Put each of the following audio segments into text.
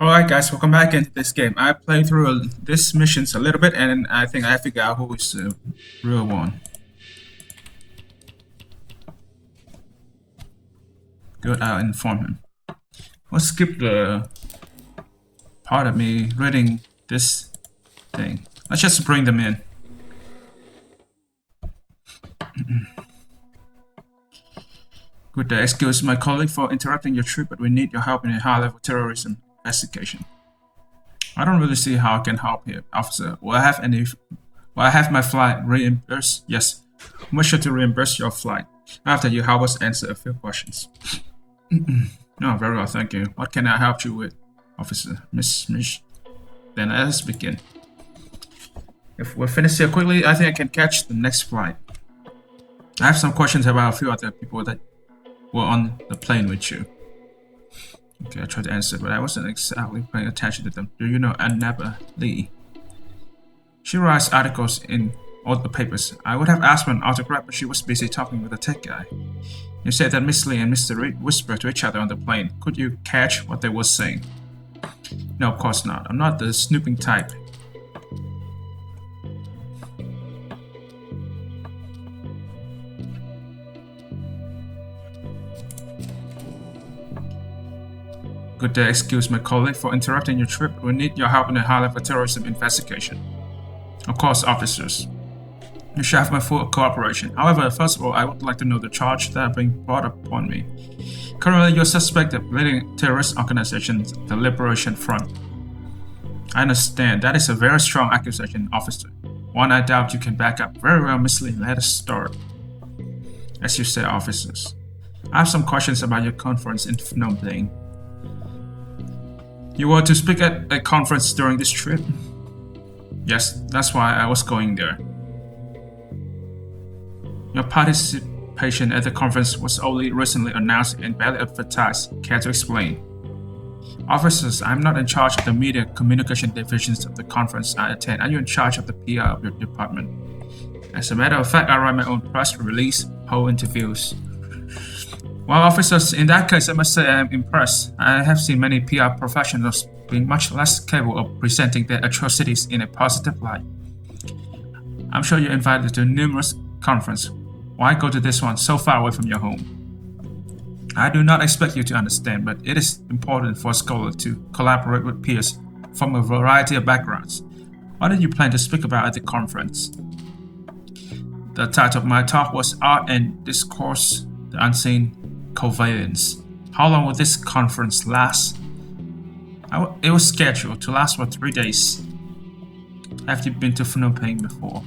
Alright guys, welcome back into this game. I played through this missions a little bit and I think I figured out who is the real one. Good, I'll inform him. Let's skip the part of me reading this thing. Let's just bring them in. Good day, excuse my colleague for interrupting your trip, but we need your help in a high-level terrorism investigation. I don't really see how I can help here, officer. Will I have my flight reimbursed? Yes. We'll sure to reimburse your flight after you help us answer a few questions. No, very well, thank you. What can I help you with, officer? Miss Mish? Then let us begin. If we're finished here quickly, I think I can catch the next flight. I have some questions about a few other people that were on the plane with you. Okay, I tried to answer, but I wasn't exactly paying attention to them. Do you know Annabelle Lee? She writes articles in all the papers. I would have asked for an autograph, but she was busy talking with a tech guy. You said that Miss Lee and Mr. Reed whispered to each other on the plane. Could you catch what they were saying? No, of course not. I'm not the snooping type. Good day, excuse my colleague for interrupting your trip. We need your help in a high-level terrorism investigation. Of course, officers. You shall have my full cooperation. However, first of all, I would like to know the charge that are being brought upon me. Currently, you're suspected of leading terrorist organizations, the Liberation Front. I understand. That is a very strong accusation, officer. One I doubt you can back up. Very well, Miss Lee. Let us start. As you say, officers. I have some questions about your conference in Phnom Penh. You were to speak at a conference during this trip? Yes, that's why I was going there. Your participation at the conference was only recently announced and barely advertised. Care to explain? Officers, I'm not in charge of the media communication divisions of the conference I attend. Are you in charge of the PR of your department? As a matter of fact, I write my own press release, whole interviews. Well, officers, in that case, I must say I am impressed. I have seen many PR professionals being much less capable of presenting their atrocities in a positive light. I'm sure you're invited to numerous conferences. Why go to this one so far away from your home? I do not expect you to understand, but it is important for a scholar to collaborate with peers from a variety of backgrounds. What did you plan to speak about at the conference? The title of my talk was Art and Discourse, the Unseen Covalence. How long will this conference last? It was scheduled to last for 3 days. Have you been to Phnom Penh before?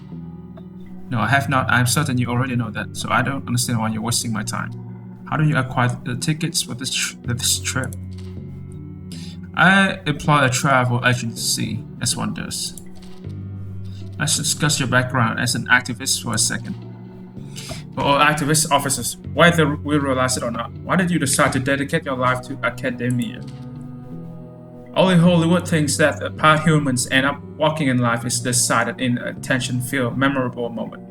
No, I have not. I'm certain you already know that, so I don't understand why you're wasting my time. How do you acquire the tickets for this trip? I employ a travel agency, as one does. Let's discuss your background as an activist for a second. For all activist officers, whether we realize it or not, why did you decide to dedicate your life to academia? Only Hollywood thinks that the path humans end up walking in life is decided in a tension-filled, memorable moment.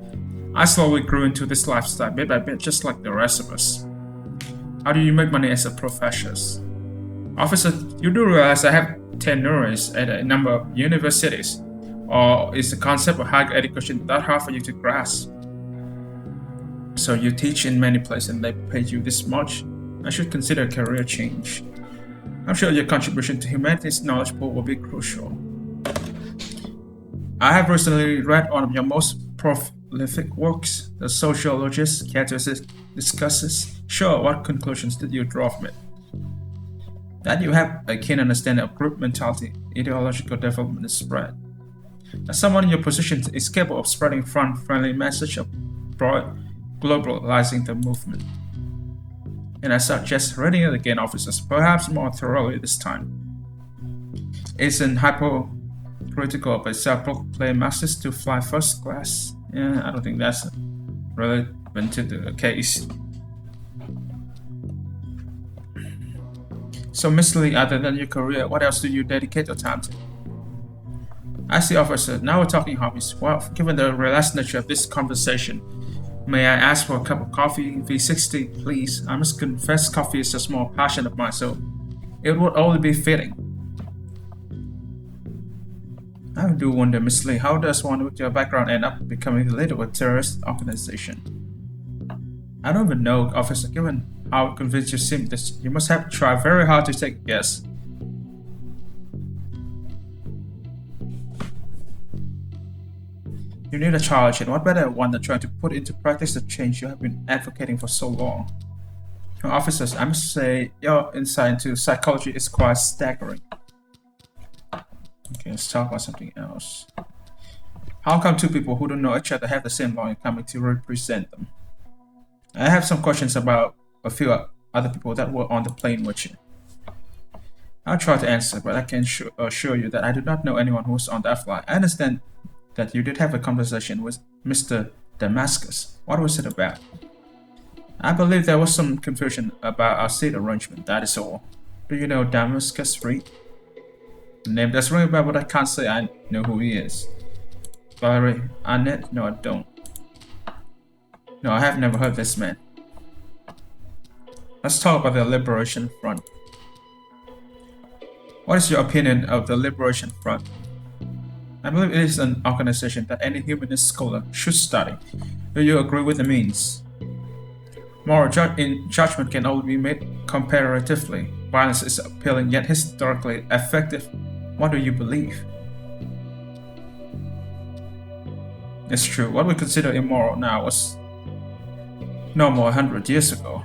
I slowly grew into this lifestyle bit by bit, just like the rest of us. How do you make money as a professor? Officer, you do realize I have tenures at a number of universities, or is the concept of higher education that hard for you to grasp? So you teach in many places and they pay you this much? I should consider a career change. I'm sure your contribution to humanity's knowledge pool will be crucial. I have recently read one of your most prolific works, The Sociologist. Care to discuss this? Sure, what conclusions did you draw from it? That you have a keen understanding of group mentality, ideological development is spread. As someone in your position is capable of spreading front-friendly message of broad globalizing the movement. And I suggest reading it again, officers, perhaps more thoroughly this time. It's an hypocritical but self-proclaimed Marxist to fly first class. Yeah, I don't think that's relevant to the case. So, Miss Lee, other than your career, what else do you dedicate your time to? I see, officer. Now we're talking hobbies. Well, given the relaxed nature of this conversation, may I ask for a cup of coffee? V60, please. I must confess coffee is a small passion of mine, so it would only be fitting. I do wonder, Miss Lee, how does one with your background end up becoming the leader of a terrorist organization? I don't even know, officer, given how convinced you seem, this you must have tried very hard to take a guess. You need a charge, and what better one than trying to put into practice the change you have been advocating for so long? Officers, I must say, your insight into psychology is quite staggering. Okay, let's talk about something else. How come two people who don't know each other have the same lawyer coming to represent them? I have some questions about a few other people that were on the plane with you. I'll try to answer, but I can assure you that I do not know anyone who was on that flight. I understand that you did have a conversation with Mr. Damascus. What was it about? I believe there was some confusion about our seat arrangement, that is all. Do you know Damascus Reed? The name does ring a bell, but I can't say I know who he is. Valerie Annette? No, I don't. No, I have never heard this man. Let's talk about the Liberation Front. What is your opinion of the Liberation Front? I believe it is an organization that any humanist scholar should study. Do you agree with the means? Moral judgment can only be made comparatively. Violence is appealing yet historically effective. What do you believe? It's true. What we consider immoral now was normal 100 years ago.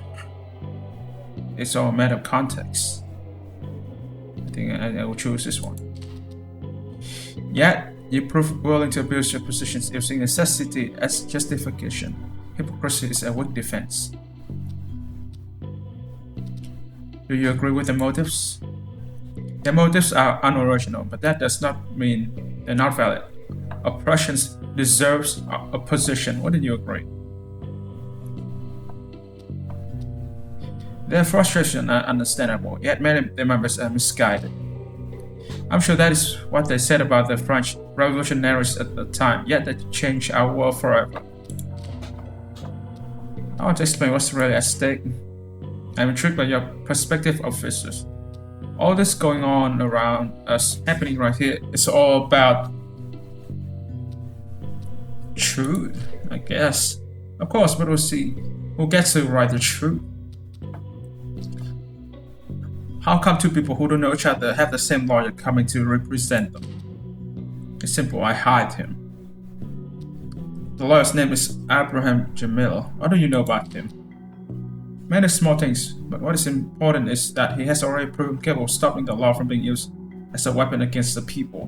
It's all a matter of context. I think I will choose this one. Yet, you prove willing to abuse your positions using necessity as justification. Hypocrisy is a weak defense. Do you agree with the motives? Their motives are unoriginal, but that does not mean they're not valid. Oppression deserves opposition. Wouldn't you agree? Their frustration are understandable, yet many of their members are misguided. I'm sure that is what they said about the French revolutionaries at the time, yet they changed our world forever. I want to explain what's really at stake. I'm intrigued by your perspective, officers. All this going on around us, happening right here, is all about truth, I guess. Of course, but we'll see who gets to write the truth. How come two people who don't know each other have the same lawyer coming to represent them? It's simple, I hired him. The lawyer's name is Abraham Jamil. What do you know about him? Many small things, but what is important is that he has already proven capable of stopping the law from being used as a weapon against the people.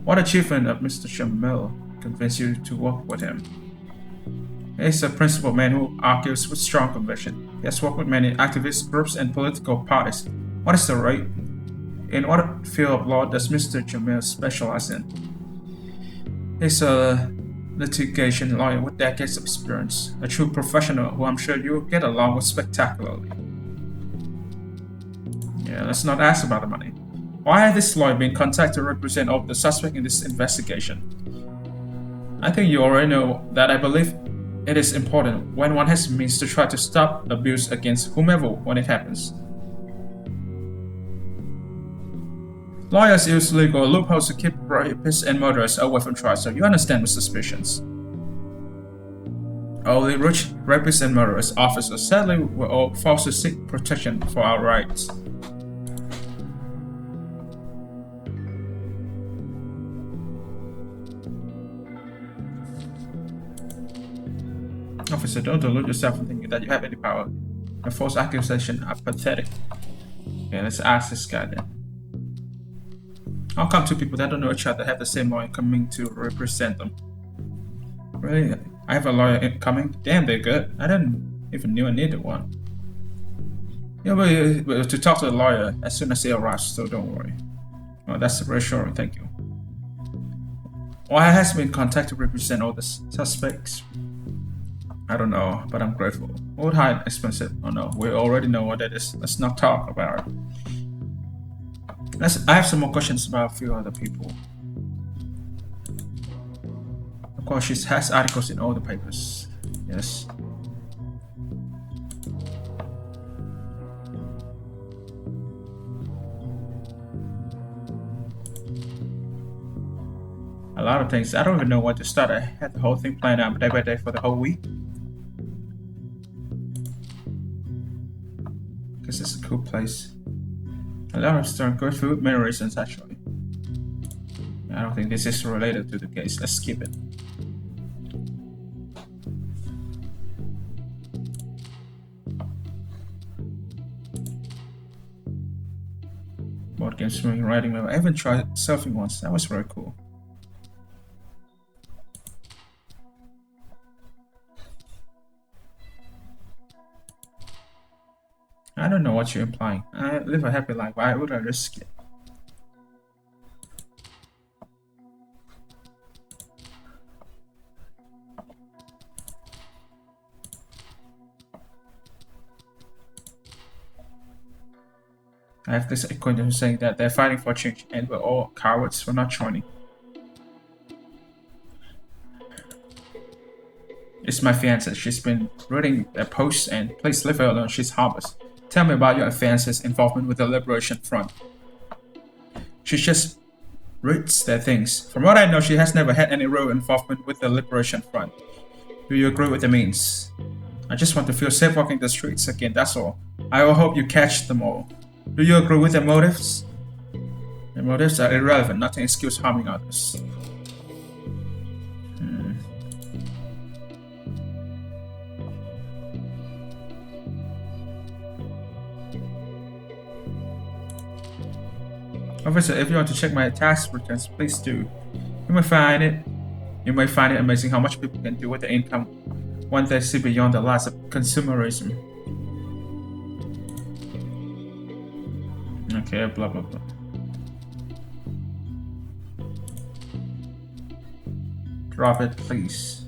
What achievement of Mr. Jamil convinced you to work with him? He is a principled man who argues with strong conviction. He has worked with many activist groups and political parties. What is the rate? In what field of law does Mr. Jamil specialize in? He's a litigation lawyer with decades of experience, a true professional who I'm sure you'll get along with spectacularly. Yeah, let's not ask about the money. Why has this lawyer been contacted to represent all the suspects in this investigation? I think you already know that I believe it is important when one has means to try to stop abuse against whomever when it happens. Lawyers use legal loopholes to keep rapists and murderers away from trial, so you understand my suspicions. Only rich rapists and murderers, officers, sadly, were all forced to seek protection for our rights. Officer, don't delude yourself in thinking that you have any power. The false accusations are pathetic. Okay, let's ask this guy then. How come two people that don't know each other have the same lawyer coming to represent them? Really? I have a lawyer coming? Damn, they're good. I didn't even knew I needed one. Yeah, but to talk to the lawyer as soon as he arrives, so don't worry. Oh, that's reassuring, thank you. Why has been contacted to represent all the suspects? I don't know, but I'm grateful. What would hide expensive? Oh no, we already know what that is. Let's not talk about it. I have some more questions about a few other people. Of course, she has articles in all the papers. Yes. A lot of things. I don't even know where to start. I had the whole thing planned out day by day for the whole week. Because it's a cool place. A lot of stuff, good food, many reasons actually. I don't think this is related to the case. Let's skip it. Board game, swimming, riding. I haven't tried surfing once. That was very cool. I don't know what you're implying. I live a happy life. Why would I risk it? I have this acquaintance saying that they're fighting for change and we're all cowards for not joining. It's my fiancée. She's been reading their posts and please leave her alone. She's harmless. Tell me about your fiancée's involvement with the Liberation Front. She just reads their things. From what I know, she has never had any real involvement with the Liberation Front. Do you agree with the means? I just want to feel safe walking the streets again, that's all. I will hope you catch them all. Do you agree with their motives? Their motives are irrelevant, nothing excuses harming others. Officer, if you want to check my tax returns, please do. You may find it amazing how much people can do with their income when they see beyond the lies of consumerism. Okay, blah blah blah. Drop it, please.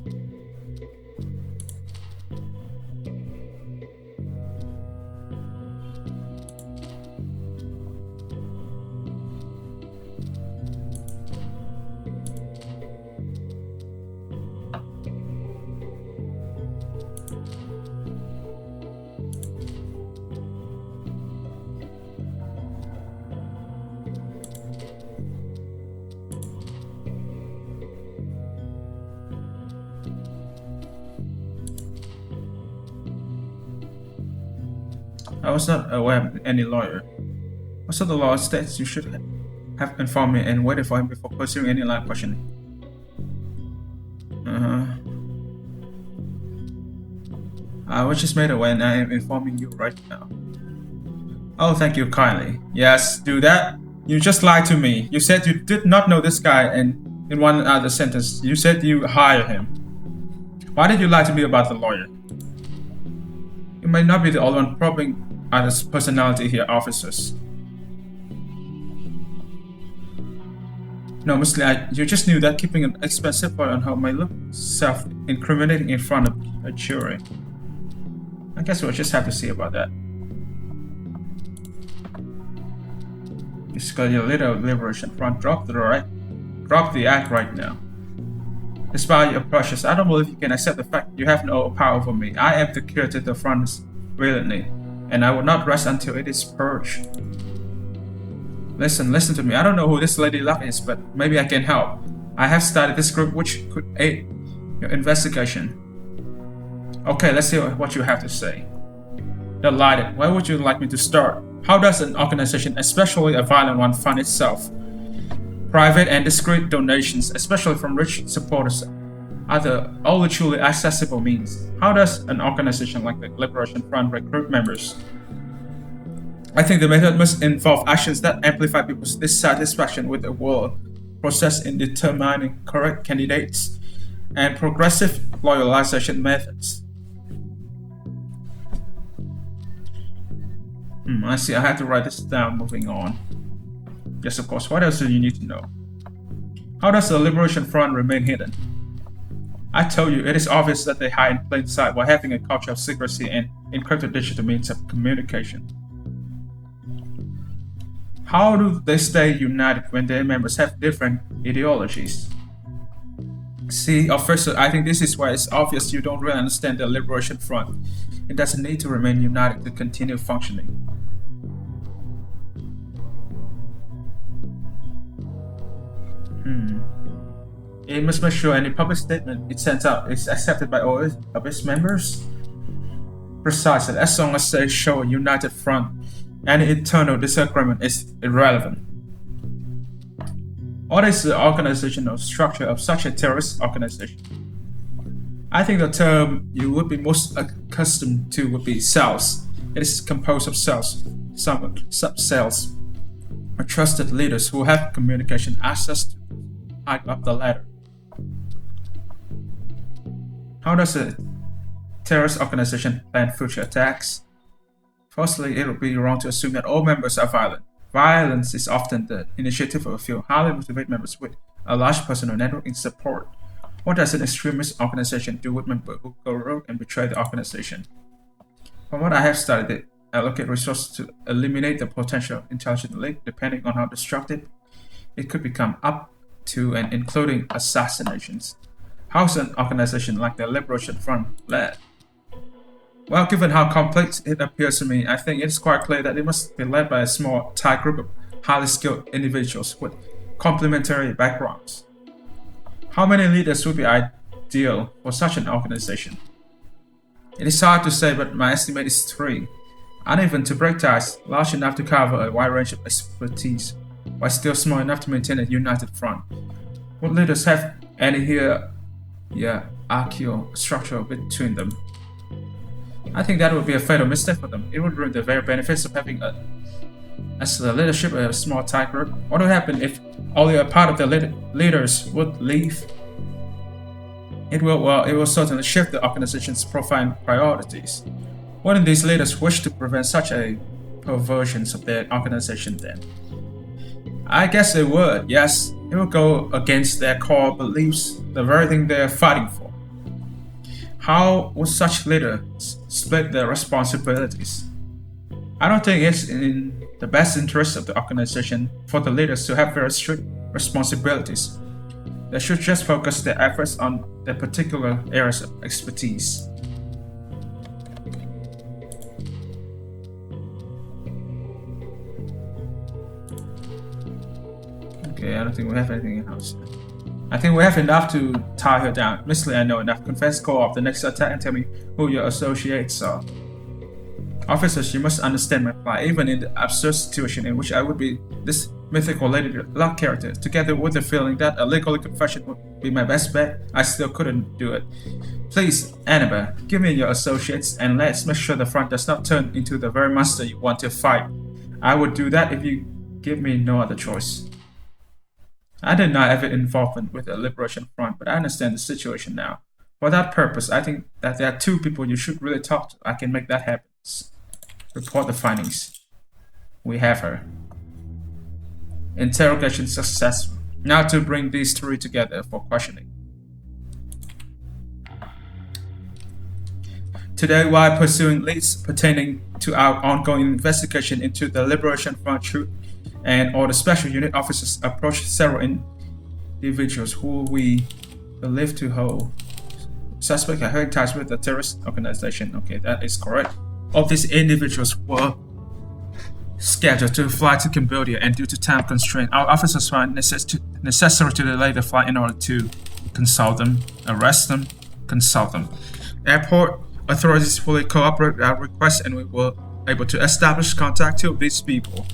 I was not aware of any lawyer. Also, the law states you should have informed me and waited for him before pursuing any line of questioning. I was just made aware and I am informing you right now. Oh, thank you kindly. Yes, do that. You just lied to me. You said you did not know this guy, and in one other sentence, you said you hired him. Why did you lie to me about the lawyer? You may not be the only one probing others' personality here, officers. No, Miss Lee, you just knew that keeping an expensive lawyer on hold may look self-incriminating in front of a jury. I guess we'll just have to see about that. You got your little Liberation Front. Drop the act right now. Despite your precious, I don't believe you can accept the fact you have no power over me. I am the curator of the front brilliantly, and I will not rest until it is purged. Listen to me. I don't know who this Lady Luck is, but maybe I can help. I have started this group which could aid your investigation. Okay, let's hear what you have to say. Delighted. Where would you like me to start? How does an organization, especially a violent one, fund itself? Private and discreet donations, especially from rich supporters, are the only truly accessible means. How does an organization like the Liberation Front recruit members? I think the method must involve actions that amplify people's dissatisfaction with the world, process in determining correct candidates, and progressive loyalization methods. I see. I have to write this down. Moving on. Yes, of course. What else do you need to know? How does the Liberation Front remain hidden? I tell you, it is obvious that they hide in plain sight while having a culture of secrecy and encrypted digital means of communication. How do they stay united when their members have different ideologies? See, officer, I think this is why it's obvious you don't really understand the Liberation Front. It doesn't need to remain united to continue functioning. It must make sure any public statement it sends out is accepted by all of its members. Precisely, as long as they show a united front, any internal disagreement is irrelevant. What is the organizational structure of such a terrorist organization? I think the term you would be most accustomed to would be cells. It is composed of cells, some sub-cells, or trusted leaders who have communication access to the height of the ladder. How does a terrorist organization plan future attacks? Firstly, it would be wrong to assume that all members are violent. Violence is often the initiative of a few highly motivated members with a large personal network in support. What does an extremist organization do with members who go rogue and betray the organization? From what I have studied, they allocate resources to eliminate the potential intelligent link, depending on how destructive it could become, up to and including assassinations. How's an organization like the Liberation Front led? Well, given how complex it appears to me, I think it's quite clear that it must be led by a small, tight group of highly skilled individuals with complementary backgrounds. How many leaders would be ideal for such an organization? It is hard to say, but my estimate is 3. Uneven to break ties, large enough to cover a wide range of expertise, while still small enough to maintain a united front. Would leaders have any hierarchical structure between them? I think that would be a fatal mistake for them. It would ruin the very benefits of having as the leadership of a small tight group. What would happen if only a part of the leaders would leave? It will certainly shift the organization's profile and priorities. Wouldn't these leaders wish to prevent such a perversion of their organization then? I guess they would, yes. It would go against their core beliefs, the very thing they're fighting for. How would such leaders split their responsibilities? I don't think it's in the best interest of the organization for the leaders to have very strict responsibilities. They should just focus their efforts on their particular areas of expertise. Okay, I don't think we have anything else. I think we have enough to tie her down. Miss Lee, I know enough. Confess, call off the next attack and tell me who your associates are. Officers, you must understand my plight. Even in the absurd situation in which I would be this mythical Lady Luck character, together with the feeling that a legally confession would be my best bet, I still couldn't do it. Please, Annabelle, give me your associates and let's make sure the front does not turn into the very monster you want to fight. I would do that if you give me no other choice. I did not have involvement with the Liberation Front, but I understand the situation now. For that purpose, I think that there are 2 people you should really talk to. I can make that happen. Report the findings. We have her. Interrogation successful. Now to bring these 3 together for questioning. Today, while pursuing leads pertaining to our ongoing investigation into the Liberation Front truth, and all the special unit officers approached several individuals who we believe to hold suspect are having ties with the terrorist organization. Okay, that is correct. All these individuals were scheduled to fly to Cambodia, and due to time constraint, our officers found necessary to delay the flight in order to consult them, arrest them, consult them. Airport authorities fully cooperated with our request, and we were able to establish contact with these people.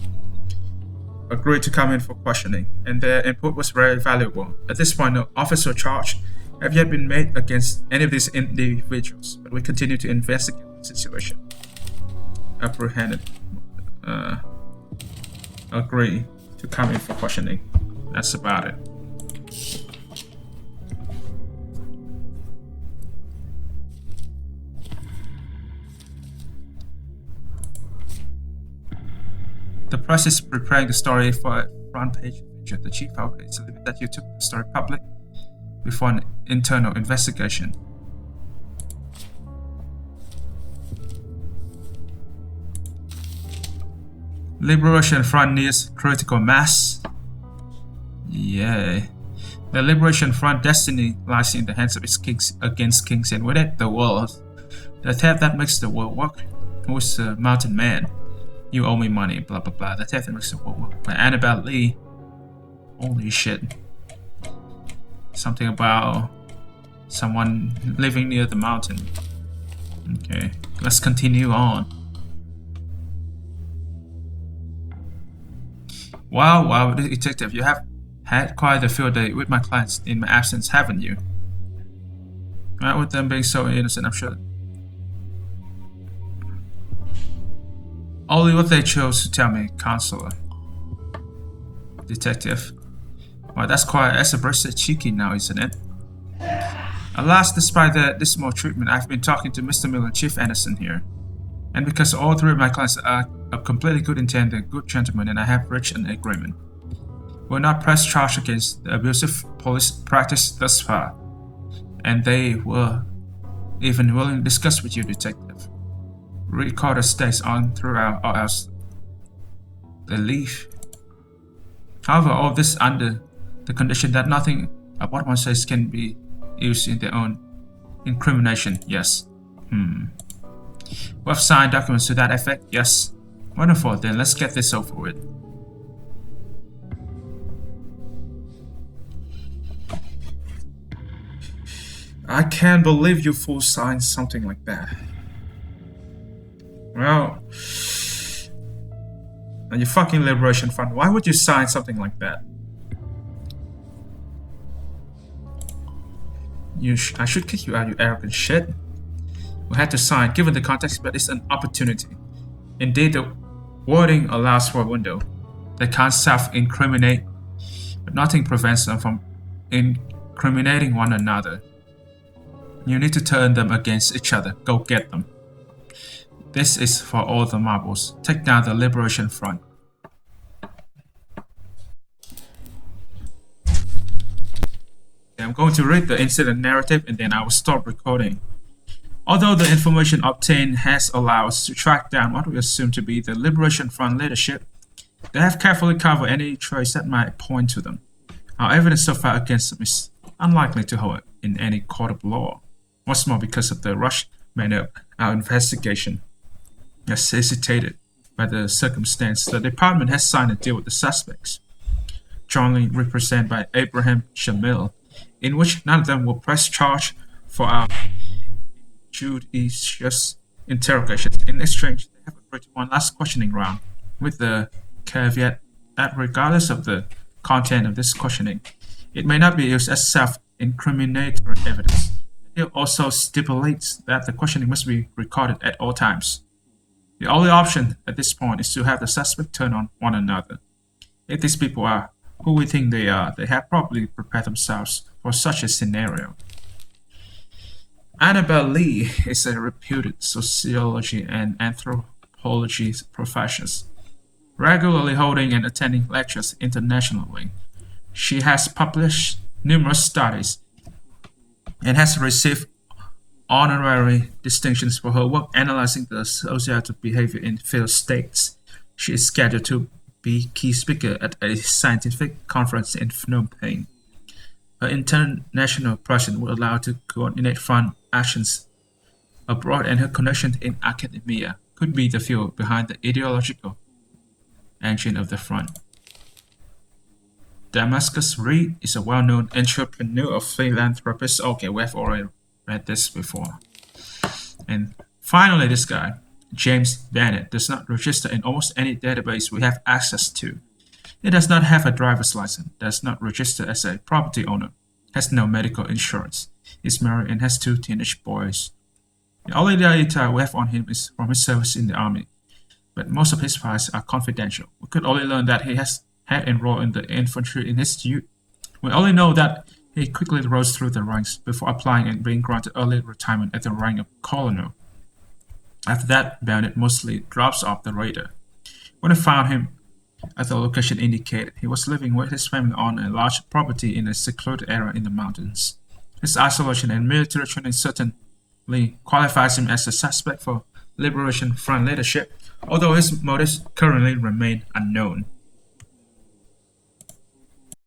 Agreed to come in for questioning, and their input was very valuable. At this point, no officer charge have yet been made against any of these individuals, but we continue to investigate the situation. Apprehended. Agree to come in for questioning. That's about it. The press is preparing the story for a front page feature. The chief hope is that you took the story public before an internal investigation. Liberation Front nears critical mass. Yay. The Liberation Front destiny lies in the hands of its kings against kings, and with it, the world. The tape that makes the world work. Who's the mountain man? You owe me money, blah blah blah. The tape that makes the world work. By Annabelle Lee. Holy shit. Something about someone living near the mountain. Okay, let's continue on. Wow, detective, you have had quite a field day with my clients in my absence, haven't you? Right, with them being so innocent, I'm sure. Only what they chose to tell me, counselor. Detective. Well, that's a bit cheeky now, isn't it? Alas, despite the dismal treatment, I've been talking to Mr. Miller, Chief Anderson here. And because all three of my clients are of completely good intent and good gentlemen, and I have reached an agreement. We'll not press charge against the abusive police practice thus far. And they were even willing to discuss with you, detective. Recorder stays on throughout or else they leave. However, all this under the condition that nothing of what one says can be used in their own incrimination. Yes. We have signed documents to that effect. Yes. Wonderful. Then let's get this over with. I can't believe you fools signed something like that. Well, and your fucking Liberation Front, why would you sign something like that? I should kick you out, you arrogant shit. We had to sign, given the context, but it's an opportunity. Indeed, the wording allows for a window. They can't self-incriminate, but nothing prevents them from incriminating one another. You need to turn them against each other. Go get them. This is for all the marbles. Take down the Liberation Front. I'm going to read the incident narrative and then I will stop recording. Although the information obtained has allowed us to track down what we assume to be the Liberation Front leadership, they have carefully covered any trace that might point to them. Our evidence so far against them is unlikely to hold in any court of law. What's more, because of the rushed manner of our investigation, necessitated by the circumstance, the department has signed a deal with the suspects, jointly represented by Abraham Shamil, in which none of them will press charge for our judicious interrogations. In exchange, they have agreed to one last questioning round, with the caveat that regardless of the content of this questioning, it may not be used as self-incriminatory evidence. The deal also stipulates that the questioning must be recorded at all times. The only option at this point is to have the suspect turn on one another. If these people are who we think they are, they have probably prepared themselves for such a scenario. Annabelle Lee is a reputed sociology and anthropology professor, regularly holding and attending lectures internationally. She has published numerous studies and has received honorary distinctions for her work analyzing the societal behavior in failed states. She is scheduled to be key speaker at a scientific conference in Phnom Penh. Her international presence will allow her to coordinate fund actions abroad, and her connection in academia could be the fuel behind the ideological engine of the front. Damascus Reed is a well-known entrepreneur of philanthropist. Okay, we have already read this before. And finally, this guy, James Bennett, does not register in almost any database we have access to. He does not have a driver's license, does not register as a property owner, has no medical insurance, is married and has 2 teenage boys. The only data we have on him is from his service in the army, but most of his files are confidential. We could only learn that he had enrolled in the infantry in his youth. We only know that he quickly rose through the ranks before applying and being granted early retirement at the rank of colonel. After that, Bennett mostly drops off the radar. When I found him at the location indicated, he was living with his family on a large property in a secluded area in the mountains. His isolation and military training certainly qualifies him as a suspect for Liberation Front leadership, although his motives currently remain unknown.